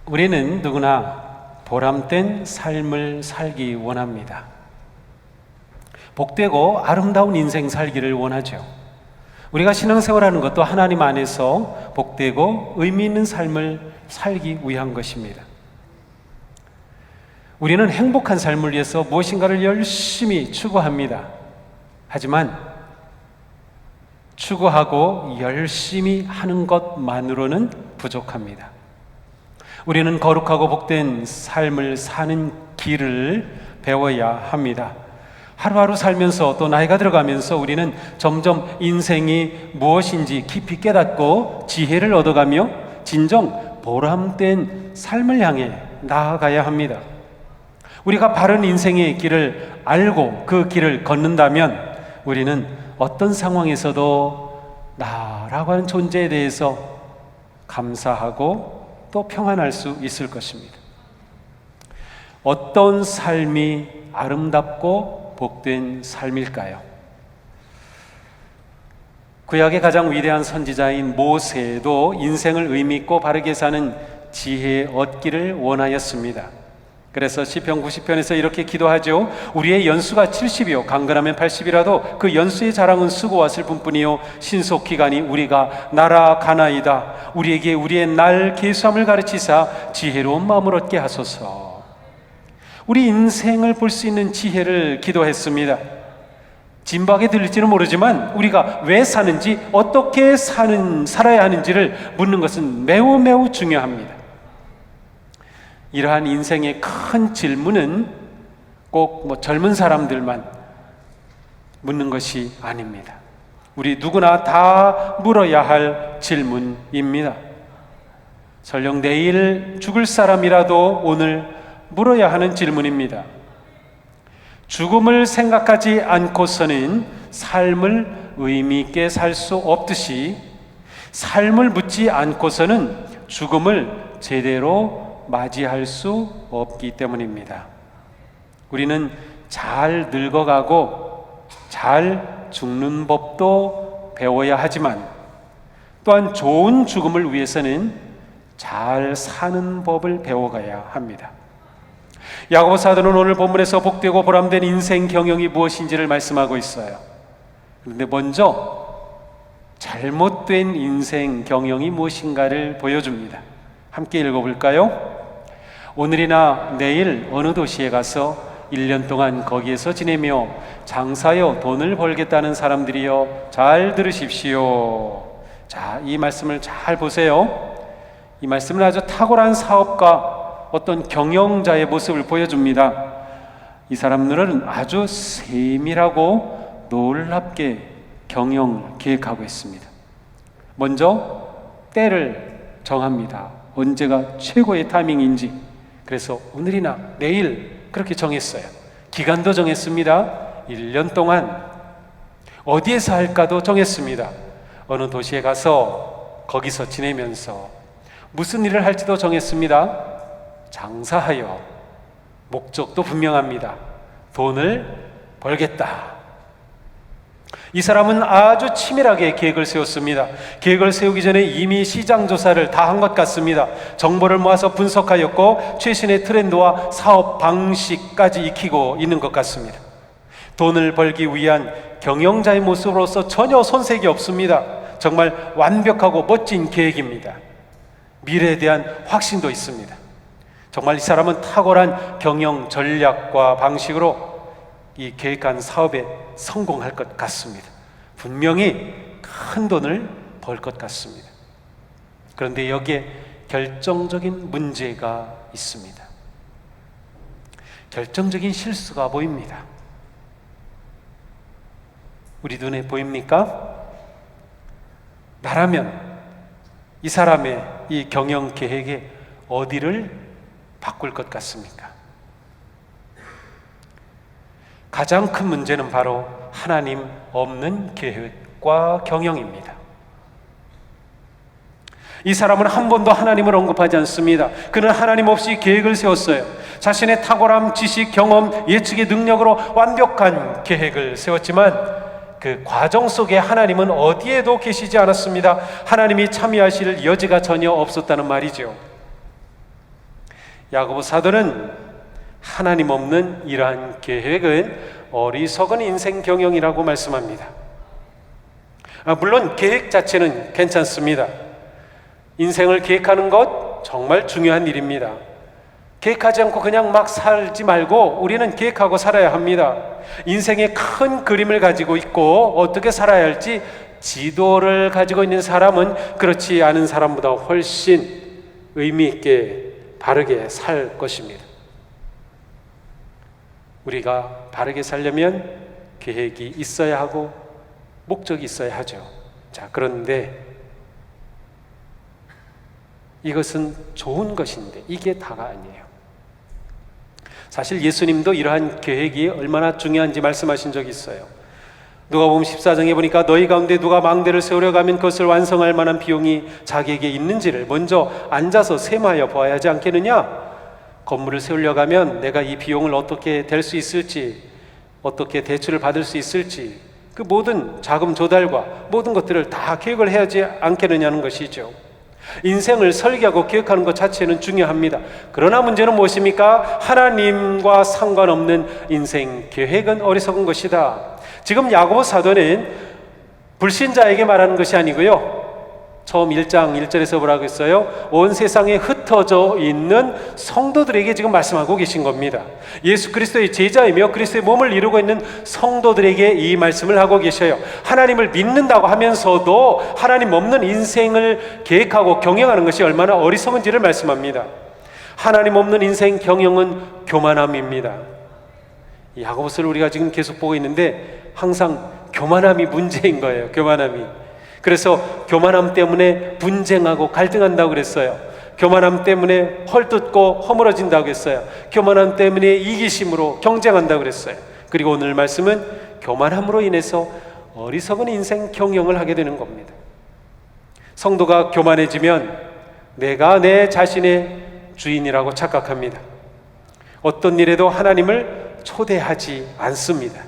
우리는 누구나 보람된 삶을 살기 원합니다. 복되고 아름다운 인생 살기를 원하죠. 우리가 신앙생활하는 것도 하나님 안에서 복되고 의미 있는 삶을 살기 위한 것입니다. 우리는 행복한 삶을 위해서 무엇인가를 열심히 추구합니다. 하지만 추구하고 열심히 하는 것만으로는 부족합니다. 우리는 거룩하고 복된 삶을 사는 길을 배워야 합니다. 하루하루 살면서 또 나이가 들어가면서 우리는 점점 인생이 무엇인지 깊이 깨닫고 지혜를 얻어가며 진정 보람된 삶을 향해 나아가야 합니다. 우리가 바른 인생의 길을 알고 그 길을 걷는다면 우리는 어떤 상황에서도 나라고 하는 존재에 대해서 감사하고 또 평안할 수 있을 것입니다. 어떤 삶이 아름답고 복된 삶일까요? 구약의 가장 위대한 선지자인 모세도 인생을 의미 있고 바르게 사는 지혜 얻기를 원하였습니다. 그래서 시편 90편에서 이렇게 기도하죠. 우리의 연수가 70이요 강건하면 80이라도 그 연수의 자랑은 수고와 슬픔뿐이요 신속기간이 우리가 날아가나이다. 우리에게 우리의 날 계수함을 가르치사 지혜로운 마음을 얻게 하소서. 우리 인생을 볼 수 있는 지혜를 기도했습니다. 진박에 들릴지는 모르지만 우리가 왜 사는지 어떻게 살아야 하는지를 묻는 것은 매우 매우 중요합니다. 이러한 인생의 큰 질문은 꼭 젊은 사람들만 묻는 것이 아닙니다. 우리 누구나 다 물어야 할 질문입니다. 설령 내일 죽을 사람이라도 오늘 물어야 하는 질문입니다. 죽음을 생각하지 않고서는 삶을 의미 있게 살 수 없듯이 삶을 묻지 않고서는 죽음을 제대로 맞이할 수 없기 때문입니다. 우리는 잘 늙어가고 잘 죽는 법도 배워야 하지만 또한 좋은 죽음을 위해서는 잘 사는 법을 배워가야 합니다. 야고보 사도는 오늘 본문에서 복되고 보람된 인생 경영이 무엇인지를 말씀하고 있어요. 그런데 먼저 잘못된 인생 경영이 무엇인가를 보여줍니다. 함께 읽어볼까요? 오늘이나 내일 어느 도시에 가서 1년 동안 거기에서 지내며 장사여 돈을 벌겠다는 사람들이여 잘 들으십시오. 자, 이 말씀을 잘 보세요. 이 말씀은 아주 탁월한 사업가, 어떤 경영자의 모습을 보여줍니다. 이 사람들은 아주 세밀하고 놀랍게 경영을 계획하고 있습니다. 먼저 때를 정합니다. 언제가 최고의 타이밍인지. 그래서 오늘이나 내일 그렇게 정했어요. 기간도 정했습니다. 1년 동안 어디에서 할까도 정했습니다. 어느 도시에 가서 거기서 지내면서 무슨 일을 할지도 정했습니다. 장사하여 목적도 분명합니다. 돈을 벌겠다. 이 사람은 아주 치밀하게 계획을 세웠습니다. 계획을 세우기 전에 이미 시장 조사를 다 한 것 같습니다. 정보를 모아서 분석하였고 최신의 트렌드와 사업 방식까지 익히고 있는 것 같습니다. 돈을 벌기 위한 경영자의 모습으로서 전혀 손색이 없습니다. 정말 완벽하고 멋진 계획입니다. 미래에 대한 확신도 있습니다. 정말 이 사람은 탁월한 경영 전략과 방식으로 이 계획한 사업에 성공할 것 같습니다. 분명히 큰 돈을 벌 것 같습니다. 그런데 여기에 결정적인 문제가 있습니다. 결정적인 실수가 보입니다. 우리 눈에 보입니까? 나라면 이 사람의 이 경영 계획에 어디를 바꿀 것 같습니까? 가장 큰 문제는 바로 하나님 없는 계획과 경영입니다. 이 사람은 한 번도 하나님을 언급하지 않습니다. 그는 하나님 없이 계획을 세웠어요. 자신의 탁월함, 지식, 경험, 예측의 능력으로 완벽한 계획을 세웠지만 그 과정 속에 하나님은 어디에도 계시지 않았습니다. 하나님이 참여하실 여지가 전혀 없었다는 말이죠. 야고보 사도는 하나님 없는 이러한 계획은 어리석은 인생 경영이라고 말씀합니다. 물론 계획 자체는 괜찮습니다. 인생을 계획하는 것 정말 중요한 일입니다. 계획하지 않고 그냥 막 살지 말고 우리는 계획하고 살아야 합니다. 인생의 큰 그림을 가지고 있고 어떻게 살아야 할지 지도를 가지고 있는 사람은 그렇지 않은 사람보다 훨씬 의미 있게 바르게 살 것입니다. 우리가 바르게 살려면 계획이 있어야 하고 목적이 있어야 하죠. 자, 그런데 이것은 좋은 것인데 이게 다가 아니에요. 사실 예수님도 이러한 계획이 얼마나 중요한지 말씀하신 적이 있어요. 누가복음 14장에 보니까 너희 가운데 누가 망대를 세우려 가면 그것을 완성할 만한 비용이 자기에게 있는지를 먼저 앉아서 셈하여 보아야 하지 않겠느냐? 건물을 세우려 가면 내가 이 비용을 어떻게 댈 수 있을지, 어떻게 대출을 받을 수 있을지, 그 모든 자금 조달과 모든 것들을 다 계획을 해야 하지 않겠느냐는 것이죠. 인생을 설계하고 계획하는 것 자체는 중요합니다. 그러나 문제는 무엇입니까? 하나님과 상관없는 인생 계획은 어리석은 것이다. 지금 야고보 사도는 불신자에게 말하는 것이 아니고요, 처음 1장 1절에서 뭐라고 했어요? 온 세상에 흩어져 있는 성도들에게 지금 말씀하고 계신 겁니다. 예수 그리스도의 제자이며 그리스도의 몸을 이루고 있는 성도들에게 이 말씀을 하고 계셔요. 하나님을 믿는다고 하면서도 하나님 없는 인생을 계획하고 경영하는 것이 얼마나 어리석은지를 말씀합니다. 하나님 없는 인생 경영은 교만함입니다. 야고보서를 우리가 지금 계속 보고 있는데 항상 교만함이 문제인 거예요. 교만함이. 그래서 교만함 때문에 분쟁하고 갈등한다고 그랬어요. 교만함 때문에 헐뜯고 허물어진다고 했어요. 교만함 때문에 이기심으로 경쟁한다고 그랬어요. 그리고 오늘 말씀은 교만함으로 인해서 어리석은 인생 경영을 하게 되는 겁니다. 성도가 교만해지면 내가 내 자신의 주인이라고 착각합니다. 어떤 일에도 하나님을 초대하지 않습니다.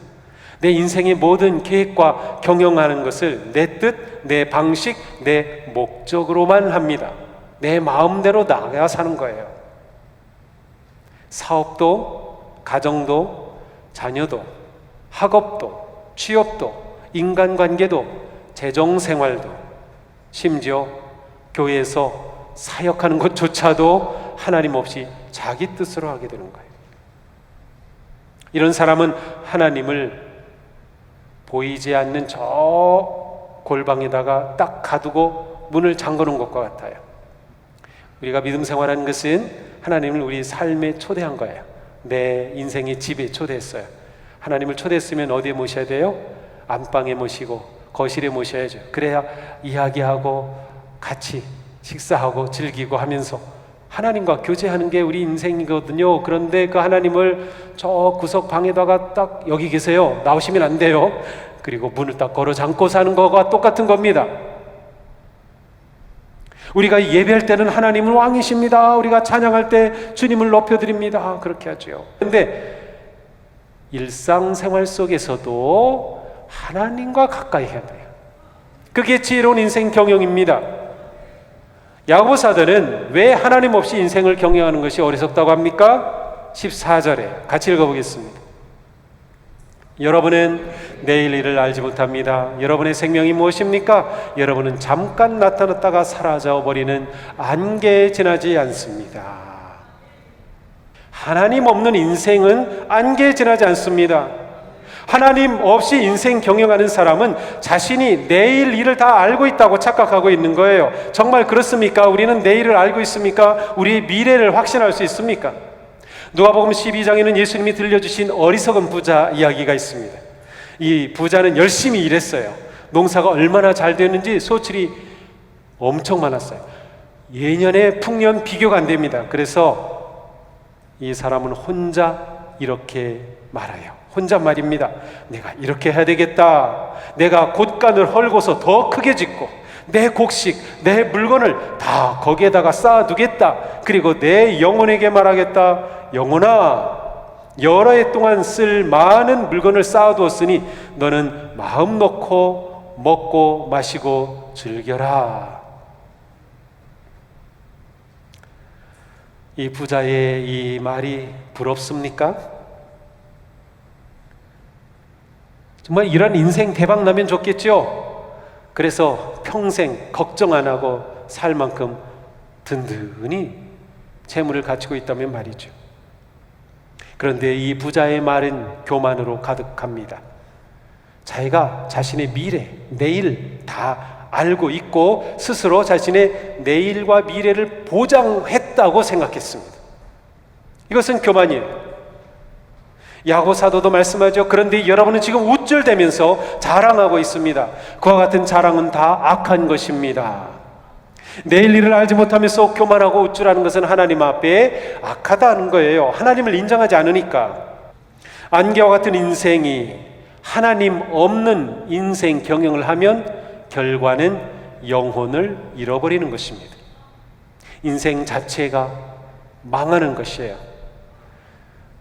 내 인생의 모든 계획과 경영하는 것을 내 뜻, 내 방식, 내 목적으로만 합니다. 내 마음대로 나아가 사는 거예요. 사업도, 가정도, 자녀도, 학업도, 취업도, 인간관계도, 재정생활도, 심지어 교회에서 사역하는 것조차도 하나님 없이 자기 뜻으로 하게 되는 거예요. 이런 사람은 하나님을 보이지 않는 저 골방에다가 딱 가두고 문을 잠궈놓은 것과 같아요. 우리가 믿음 생활하는 것은 하나님을 우리 삶에 초대한 거예요. 내 인생의 집에 초대했어요. 하나님을 초대했으면 어디에 모셔야 돼요? 안방에 모시고 거실에 모셔야죠. 그래야 이야기하고 같이 식사하고 즐기고 하면서 하나님과 교제하는 게 우리 인생이거든요. 그런데 그 하나님을 저 구석 방에다가 딱 여기 계세요, 나오시면 안 돼요. 그리고 문을 딱 걸어 잠고 사는 거와 똑같은 겁니다. 우리가 예배할 때는 하나님은 왕이십니다, 우리가 찬양할 때 주님을 높여드립니다, 그렇게 하죠. 그런데 일상생활 속에서도 하나님과 가까이 해야 돼요. 그게 지혜로운 인생 경영입니다. 야고보 사도는 왜 하나님 없이 인생을 경영하는 것이 어리석다고 합니까? 14절에 같이 읽어보겠습니다. 여러분은 내일 일을 알지 못합니다. 여러분의 생명이 무엇입니까? 여러분은 잠깐 나타났다가 사라져버리는 안개에 지나지 않습니다. 하나님 없는 인생은 안개에 지나지 않습니다. 하나님 없이 인생 경영하는 사람은 자신이 내일 일을 다 알고 있다고 착각하고 있는 거예요. 정말 그렇습니까? 우리는 내일을 알고 있습니까? 우리의 미래를 확신할 수 있습니까? 누가복음 12장에는 예수님이 들려주신 어리석은 부자 이야기가 있습니다. 이 부자는 열심히 일했어요. 농사가 얼마나 잘 되는지 소출이 엄청 많았어요. 예년에 풍년 비교가 안 됩니다. 그래서 이 사람은 혼자 이렇게 말해요. 혼잣말입니다. 내가 이렇게 해야 되겠다. 내가 곳간을 헐고서 더 크게 짓고 내 곡식, 내 물건을 다 거기에다가 쌓아두겠다. 그리고 내 영혼에게 말하겠다. 영혼아, 여러 해 동안 쓸 많은 물건을 쌓아두었으니 너는 마음 놓고 먹고 마시고 즐겨라. 이 부자의 이 말이 부럽습니까? 정말 이런 인생 대박 나면 좋겠죠? 그래서 평생 걱정 안 하고 살 만큼 든든히 재물을 갖추고 있다면 말이죠. 그런데 이 부자의 말은 교만으로 가득합니다. 자기가 자신의 미래, 내일 다 알고 있고 스스로 자신의 내일과 미래를 보장했다고 생각했습니다. 이것은 교만이에요. 야고 사도도 말씀하죠. 그런데 여러분은 지금 우쭐대면서 자랑하고 있습니다. 그와 같은 자랑은 다 악한 것입니다. 내일 일을 알지 못하면서 교만하고 우쭐하는 것은 하나님 앞에 악하다는 거예요. 하나님을 인정하지 않으니까. 안개와 같은 인생이 하나님 없는 인생 경영을 하면 결과는 영혼을 잃어버리는 것입니다. 인생 자체가 망하는 것이에요.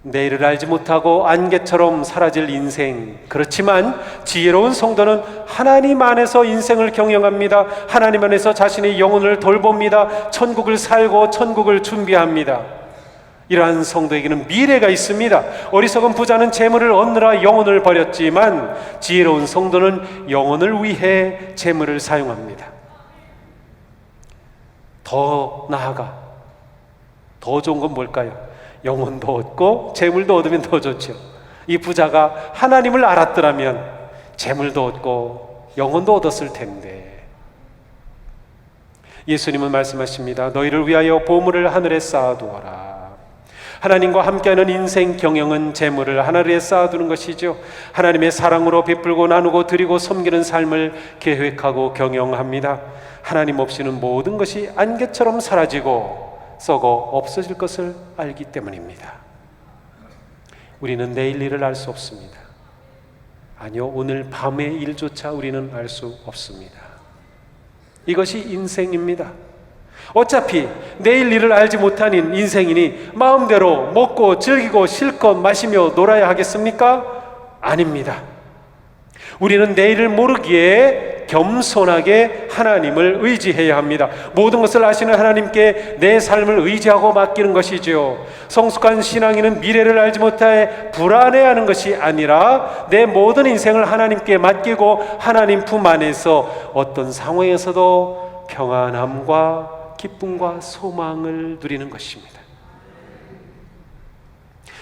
내일을 알지 못하고 안개처럼 사라질 인생. 그렇지만 지혜로운 성도는 하나님 안에서 인생을 경영합니다. 하나님 안에서 자신의 영혼을 돌봅니다. 천국을 살고 천국을 준비합니다. 이러한 성도에게는 미래가 있습니다. 어리석은 부자는 재물을 얻느라 영혼을 버렸지만 지혜로운 성도는 영혼을 위해 재물을 사용합니다. 더 나아가 더 좋은 건 뭘까요? 영혼도 얻고 재물도 얻으면 더 좋죠. 이 부자가 하나님을 알았더라면 재물도 얻고 영혼도 얻었을 텐데. 예수님은 말씀하십니다. 너희를 위하여 보물을 하늘에 쌓아두어라. 하나님과 함께하는 인생 경영은 재물을 하늘에 쌓아두는 것이죠. 하나님의 사랑으로 베풀고 나누고 드리고 섬기는 삶을 계획하고 경영합니다. 하나님 없이는 모든 것이 안개처럼 사라지고 썩어 없어질 것을 알기 때문입니다. 우리는 내일 일을 알 수 없습니다. 아니요, 오늘 밤의 일조차 우리는 알 수 없습니다. 이것이 인생입니다. 어차피 내일 일을 알지 못하는 인생이니 마음대로 먹고 즐기고 실컷 마시며 놀아야 하겠습니까? 아닙니다. 우리는 내일을 모르기에 겸손하게 하나님을 의지해야 합니다. 모든 것을 아시는 하나님께 내 삶을 의지하고 맡기는 것이죠. 성숙한 신앙인은 미래를 알지 못해 불안해하는 것이 아니라 내 모든 인생을 하나님께 맡기고 하나님 품 안에서 어떤 상황에서도 평안함과 기쁨과 소망을 누리는 것입니다.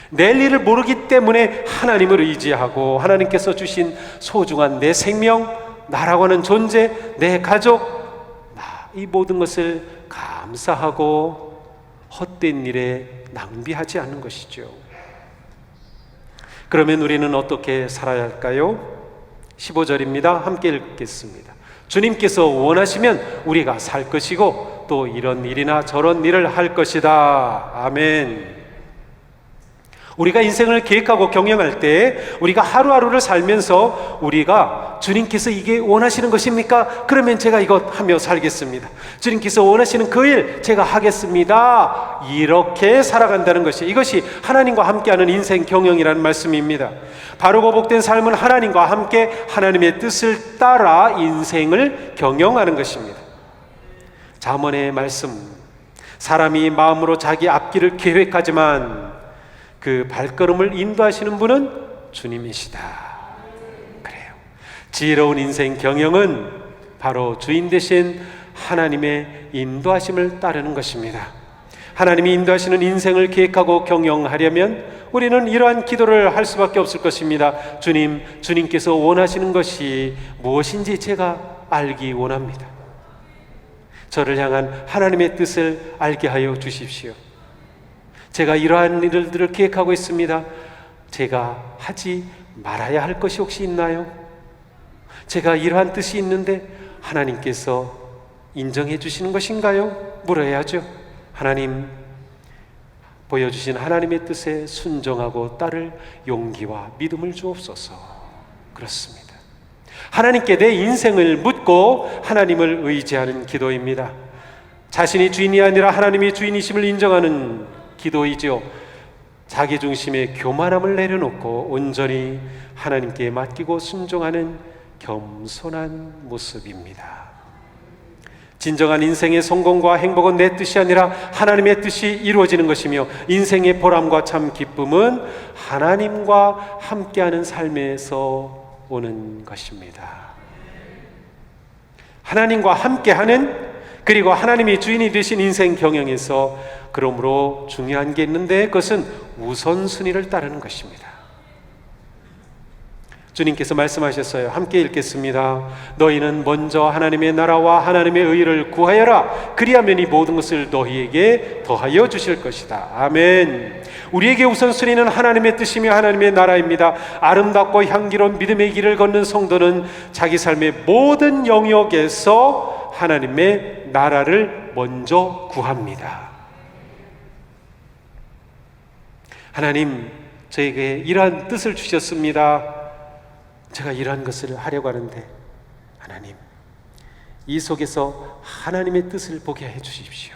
내일 일을 모르기 때문에 하나님을 의지하고 하나님께서 주신 소중한 내 생명, 나라고 하는 존재, 내 가족, 이 모든 것을 감사하고 헛된 일에 낭비하지 않는 것이죠. 그러면 우리는 어떻게 살아야 할까요? 15절입니다. 함께 읽겠습니다. 주님께서 원하시면 우리가 살 것이고 또 이런 일이나 저런 일을 할 것이다. 아멘. 우리가 인생을 계획하고 경영할 때 우리가 하루하루를 살면서 우리가 주님께서 이게 원하시는 것입니까? 그러면 제가 이것 하며 살겠습니다. 주님께서 원하시는 그 일 제가 하겠습니다. 이렇게 살아간다는 것이, 이것이 하나님과 함께하는 인생 경영이라는 말씀입니다. 바르고 복된 삶은 하나님과 함께 하나님의 뜻을 따라 인생을 경영하는 것입니다. 잠언의 말씀, 사람이 마음으로 자기 앞길을 계획하지만 그 발걸음을 인도하시는 분은 주님이시다. 그래요. 지혜로운 인생 경영은 바로 주인 되신 하나님의 인도하심을 따르는 것입니다. 하나님이 인도하시는 인생을 계획하고 경영하려면 우리는 이러한 기도를 할 수밖에 없을 것입니다. 주님, 주님께서 원하시는 것이 무엇인지 제가 알기 원합니다. 저를 향한 하나님의 뜻을 알게 하여 주십시오. 제가 이러한 일들을 계획하고 있습니다. 제가 하지 말아야 할 것이 혹시 있나요? 제가 이러한 뜻이 있는데 하나님께서 인정해 주시는 것인가요? 물어야죠. 하나님, 보여주신 하나님의 뜻에 순종하고 따를 용기와 믿음을 주옵소서. 그렇습니다. 하나님께 내 인생을 묻고 하나님을 의지하는 기도입니다. 자신이 주인이 아니라 하나님이 주인이심을 인정하는 기도이죠. 자기중심의 교만함을 내려놓고 온전히 하나님께 맡기고 순종하는 겸손한 모습입니다. 진정한 인생의 성공과 행복은 내 뜻이 아니라 하나님의 뜻이 이루어지는 것이며, 인생의 보람과 참 기쁨은 하나님과 함께하는 삶에서 오는 것입니다. 하나님과 함께하는, 그리고 하나님이 주인이 되신 인생 경영에서 그러므로 중요한 게 있는데, 그것은 우선순위를 따르는 것입니다. 주님께서 말씀하셨어요. 함께 읽겠습니다. 너희는 먼저 하나님의 나라와 하나님의 의를 구하여라. 그리하면 이 모든 것을 너희에게 더하여 주실 것이다. 아멘. 우리에게 우선순위는 하나님의 뜻이며 하나님의 나라입니다. 아름답고 향기로운 믿음의 길을 걷는 성도는 자기 삶의 모든 영역에서 하나님의 나라를 먼저 구합니다. 하나님, 저에게 이러한 뜻을 주셨습니다. 제가 이러한 것을 하려고 하는데, 하나님, 이 속에서 하나님의 뜻을 보게 해 주십시오.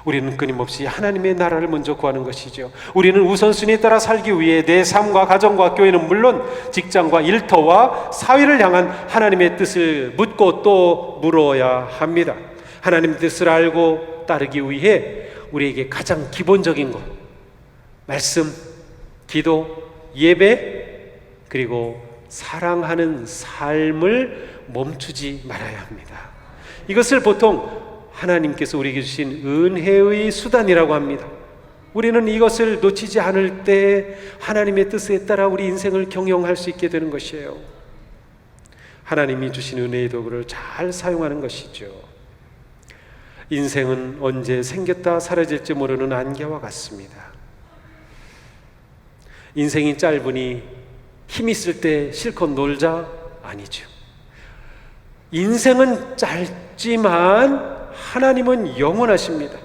우리는 끊임없이 하나님의 나라를 먼저 구하는 것이죠. 우리는 우선순위에 따라 살기 위해 내 삶과 가정과 교회는 물론 직장과 일터와 사회를 향한 하나님의 뜻을 묻고 또 물어야 합니다. 하나님의 뜻을 알고 따르기 위해 우리에게 가장 기본적인 것, 말씀, 기도, 예배, 그리고 사랑하는 삶을 멈추지 말아야 합니다. 이것을 보통 하나님께서 우리에게 주신 은혜의 수단이라고 합니다. 우리는 이것을 놓치지 않을 때 하나님의 뜻에 따라 우리 인생을 경영할 수 있게 되는 것이에요. 하나님이 주신 은혜의 도구를 잘 사용하는 것이죠. 인생은 언제 생겼다 사라질지 모르는 안개와 같습니다. 인생이 짧으니 힘 있을 때 실컷 놀자? 아니죠. 인생은 짧지만 하나님은 영원하십니다.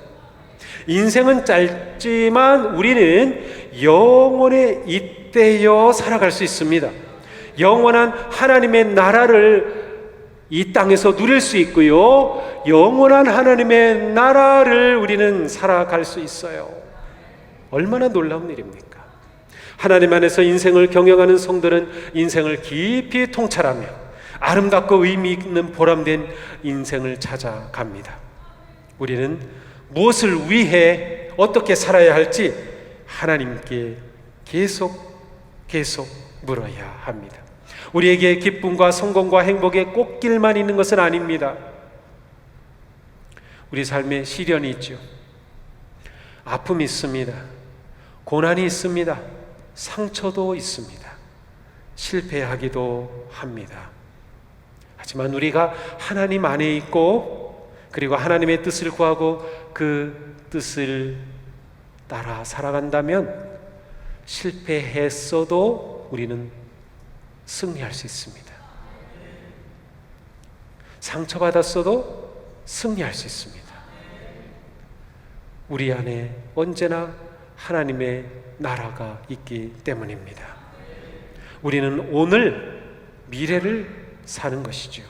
인생은 짧지만 우리는 영원에 잇대어 살아갈 수 있습니다. 영원한 하나님의 나라를 이 땅에서 누릴 수 있고요, 영원한 하나님의 나라를 우리는 살아갈 수 있어요. 얼마나 놀라운 일입니까? 하나님 안에서 인생을 경영하는 성도는 인생을 깊이 통찰하며 아름답고 의미 있는 보람된 인생을 찾아갑니다. 우리는 무엇을 위해 어떻게 살아야 할지 하나님께 계속 물어야 합니다. 우리에게 기쁨과 성공과 행복의 꽃길만 있는 것은 아닙니다. 우리 삶에 시련이 있죠. 아픔이 있습니다. 고난이 있습니다. 상처도 있습니다. 실패하기도 합니다. 하지만 우리가 하나님 안에 있고, 그리고 하나님의 뜻을 구하고 그 뜻을 따라 살아간다면 실패했어도 우리는 승리할 수 있습니다. 상처받았어도 승리할 수 있습니다. 우리 안에 언제나 하나님의 나라가 있기 때문입니다. 우리는 오늘, 미래를 사는 것이죠.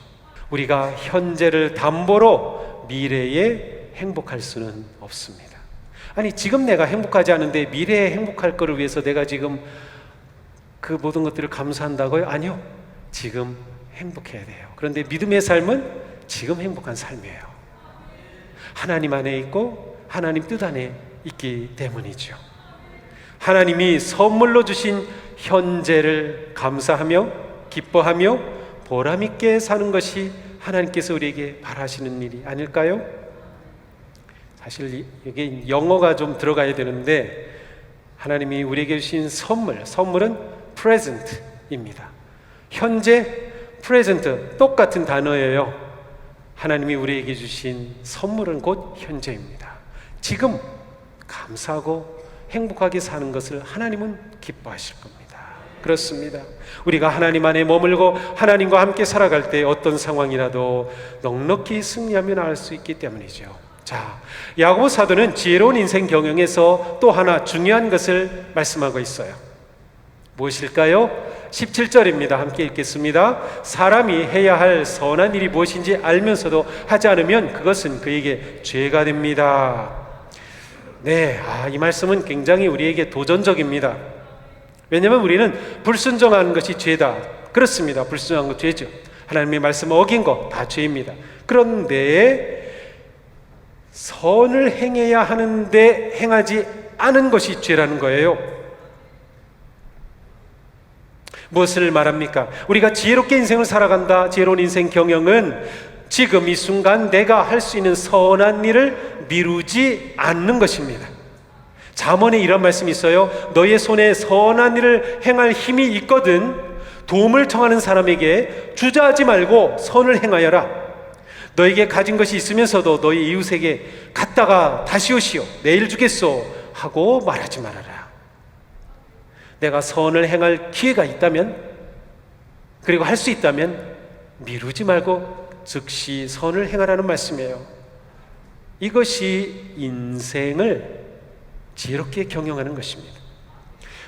우리가 현재를 담보로 미래에 행복할 수는 없습니다. 아니, 지금 내가 행복하지 않은데 미래에 행복할 것을 위해서 내가 지금 그 모든 것들을 감수한다고요? 아니요. 지금 행복해야 돼요. 그런데 믿음의 삶은 지금 행복한 삶이에요. 하나님 안에 있고 하나님 뜻 안에 있기 때문이죠. 하나님이 선물로 주신 현재를 감사하며 기뻐하며 보람 있게 사는 것이 하나님께서 우리에게 바라시는 일이 아닐까요? 사실 이게 영어가 좀 들어가야 되는데, 하나님이 우리에게 주신 선물은 present입니다. 현재, present 똑같은 단어예요. 하나님이 우리에게 주신 선물은 곧 현재입니다. 지금 감사하고 행복하게 사는 것을 하나님은 기뻐하실 겁니다. 그렇습니다. 우리가 하나님 안에 머물고 하나님과 함께 살아갈 때 어떤 상황이라도 넉넉히 승리하며 나갈 수 있기 때문이죠. 자, 야고보 사도는 지혜로운 인생 경영에서 또 하나 중요한 것을 말씀하고 있어요. 무엇일까요? 17절입니다. 함께 읽겠습니다. 사람이 해야 할 선한 일이 무엇인지 알면서도 하지 않으면 그것은 그에게 죄가 됩니다. 네, 이 말씀은 굉장히 우리에게 도전적입니다. 왜냐하면 우리는 불순종하는 것이 죄다. 그렇습니다. 불순종한 것 죄죠. 하나님의 말씀을 어긴 거 다 죄입니다. 그런데 선을 행해야 하는데 행하지 않은 것이 죄라는 거예요. 무엇을 말합니까? 우리가 지혜롭게 인생을 살아간다. 지혜로운 인생 경영은 지금 이 순간 내가 할 수 있는 선한 일을 미루지 않는 것입니다. 잠언에 이런 말씀이 있어요. 너의 손에 선한 일을 행할 힘이 있거든 도움을 청하는 사람에게 주저하지 말고 선을 행하여라. 너에게 가진 것이 있으면서도 너희 이웃에게 갔다가 다시 오시오 내일 주겠소 하고 말하지 말아라. 내가 선을 행할 기회가 있다면, 그리고 할 수 있다면 미루지 말고 즉시 선을 행하라는 말씀이에요. 이것이 인생을 지혜롭게 경영하는 것입니다.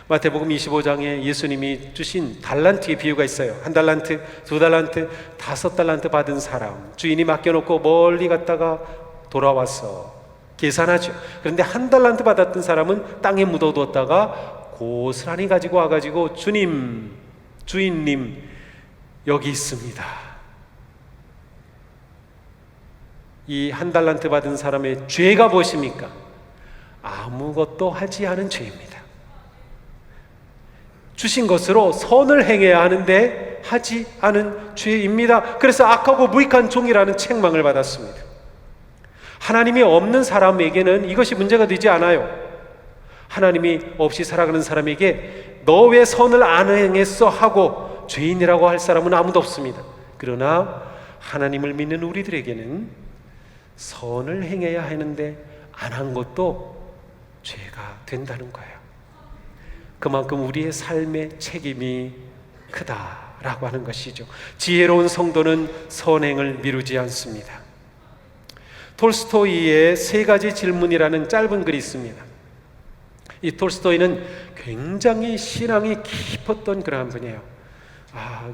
마태복음 25장에 예수님이 주신 달란트의 비유가 있어요. 1달란트, 2달란트, 5달란트 받은 사람, 주인이 맡겨놓고 멀리 갔다가 돌아와서 계산하죠. 그런데 1달란트 받았던 사람은 땅에 묻어두었다가 고스란히 가지고 와가지고 주님, 주인님 여기 있습니다. 이 1달란트 받은 사람의 죄가 무엇입니까? 아무것도 하지 않은 죄입니다. 주신 것으로 선을 행해야 하는데 하지 않은 죄입니다. 그래서 악하고 무익한 종이라는 책망을 받았습니다. 하나님이 없는 사람에게는 이것이 문제가 되지 않아요. 하나님이 없이 살아가는 사람에게 너 왜 선을 안 행했어 하고 죄인이라고 할 사람은 아무도 없습니다. 그러나 하나님을 믿는 우리들에게는 선을 행해야 하는데 안 한 것도 죄가 된다는 거예요. 그만큼 우리의 삶의 책임이 크다라고 하는 것이죠. 지혜로운 성도는 선행을 미루지 않습니다. 톨스토이의 3가지 질문이라는 짧은 글이 있습니다. 이 톨스토이는 굉장히 신앙이 깊었던 그런 분이에요.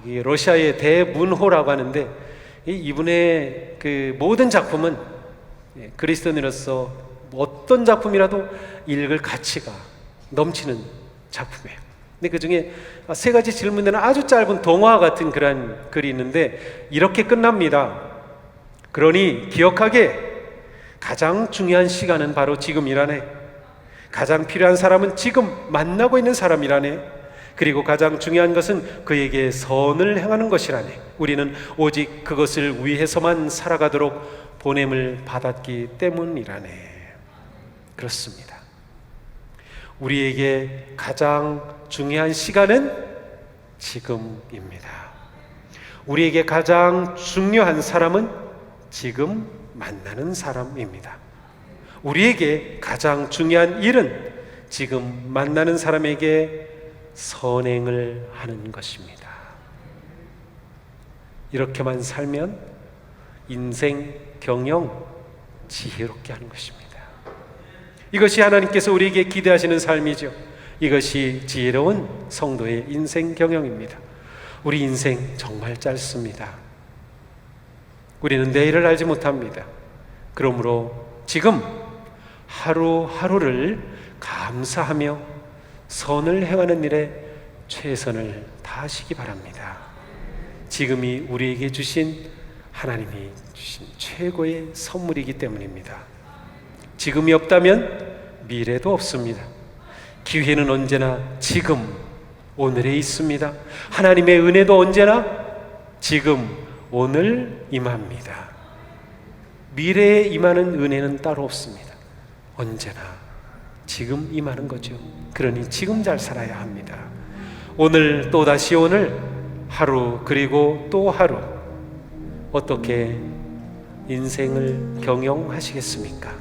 이 러시아의 대문호라고 하는데 이분의 그 모든 작품은 그리스도인으로서 어떤 작품이라도 읽을 가치가 넘치는 작품이에요. 근데 그 중에 3가지 질문에는 아주 짧은 동화 같은 그런 글이 있는데 이렇게 끝납니다. 그러니 기억하게 가장 중요한 시간은 바로 지금이라네. 가장 필요한 사람은 지금 만나고 있는 사람이라네. 그리고 가장 중요한 것은 그에게 선을 행하는 것이라네. 우리는 오직 그것을 위해서만 살아가도록 보냄을 받았기 때문이라네. 그렇습니다. 우리에게 가장 중요한 시간은 지금입니다. 우리에게 가장 중요한 사람은 지금 만나는 사람입니다. 우리에게 가장 중요한 일은 지금 만나는 사람에게 선행을 하는 것입니다. 이렇게만 살면 인생 경영 지혜롭게 하는 것입니다. 이것이 하나님께서 우리에게 기대하시는 삶이죠. 이것이 지혜로운 성도의 인생 경영입니다. 우리 인생 정말 짧습니다. 우리는 내일을 알지 못합니다. 그러므로 지금 하루하루를 감사하며 선을 행하는 일에 최선을 다하시기 바랍니다. 지금이 우리에게 주신 하나님이 주신 최고의 선물이기 때문입니다. 지금이 없다면 미래도 없습니다. 기회는 언제나 지금 오늘에 있습니다. 하나님의 은혜도 언제나 지금 오늘 임합니다. 미래에 임하는 은혜는 따로 없습니다. 언제나 지금 임하는 거죠. 그러니 지금 잘 살아야 합니다. 오늘 또다시 오늘 하루 그리고 또 하루 어떻게 인생을 경영하시겠습니까?